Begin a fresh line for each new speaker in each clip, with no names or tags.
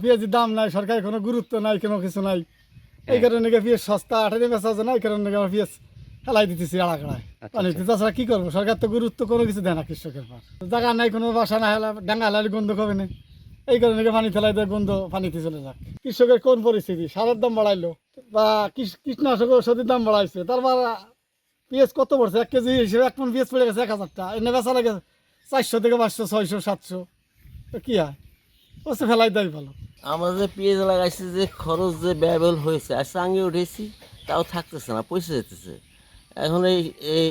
পেঁয়াজের দাম নাই, সরকারের কোনো গুরুত্ব নাই, কোনো কিছু নাই। এই কারণে পেঁয়াজ সস্তা 18 বেচা আছে না, এই কারণে আমরা পেঁয়াজ হেলাই দিতেছি আড়াকড়ায় পানিতে। তাছাড়া কি করবো, সরকার তো গুরুত্ব কোনো কিছু দেয় না কৃষকের পর। জায়গা নাই, কোনো বাসা না হেলা, ডাঙ্গা হেলালে গন্ধ কবে না, এই কারণে পানি ফেলাই দেয়, গন্ধ পানিতে চলে যাক। কৃষকের কোন পরিস্থিতি, সারের দাম বাড়াইলো বা কীটনাশক ওষুধের দাম বাড়াইছে, তারপর পেঁয়াজ কত পড়ছে 1 কেজি হিসেবে, 1 মণ পেঁয়াজ পড়ে গেছে 1000 টাকা, এনে বেচা লাগে 400 থেকে 500, 600, 700। তো কী হয়, ওসে ফেলাই দেয় ভালো।
আমরা যে পেঁয়াজ লাগাইছি, যে খরচ যে ব্যয়বহুল হয়েছে, আর চাঙ্গে উঠেছি, তাও থাকতেছে না, পয়সা যেতেছে। এখন এই এই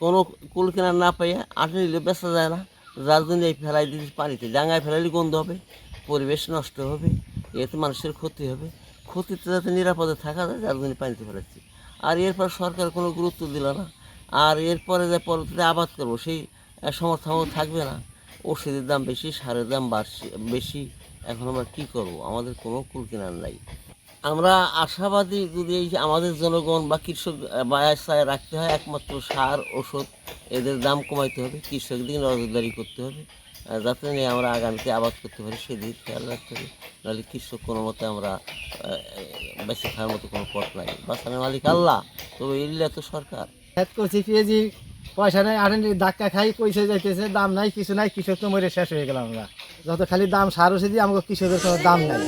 কোনো কুল কেনার না পাইয়া আটে নিলে বেচা যায় না, যার জন্য এই ফেলাই দিয়েছি পানিতে। ডাঙায় ফেলাইলে গন্ধ হবে, পরিবেশ নষ্ট হবে, এতে মানুষের ক্ষতি হবে। ক্ষতিতে যাতে নিরাপদে থাকা যায়, যার জন্য পানিতে ফেলাচ্ছি। আর এরপর সরকার কোনো গুরুত্ব দিল না। আর এরপরে যে পরবর্তীতে আবাদ করবো, সেই সমর্থন থাকবে না। ওষুধের দাম বেশি, সারের দাম বেশি। এখন আমরা কী করব, আমাদের কোনো কুল কেনার নাই। আমরা আশাবাদী, যদি এই যে আমাদের জনগণ বা কৃষক বায়াসায় রাখতে হয়, একমাত্র সার ওষুধ এদের দাম কমাইতে হবে, কৃষকদের নজরদারি করতে হবে, যাতে নিয়ে আমরা আগামীতে আবাদ করতে পারি সেদিকে খেয়াল রাখতে হবে। নাহলে কৃষক কোনো মতে আমরা বেঁচে খাওয়ার মতো কোনো পথ নাই। বাঁচানোর মালিক আল্লাহ, তবে এলে তো সরকার।
খেত করছি পেঁয়াজি, পয়সা নাই, আটেন ধাক্কা খাই, পয়সা যাইতেছে, দাম নাই, কিছু নাই, কৃষক তো মরে শেষ হয়ে গেলাম আমরা। যত খালি দাম সার ওষুধ দিয়ে আমাকে কৃষকের কোনো দাম নাই।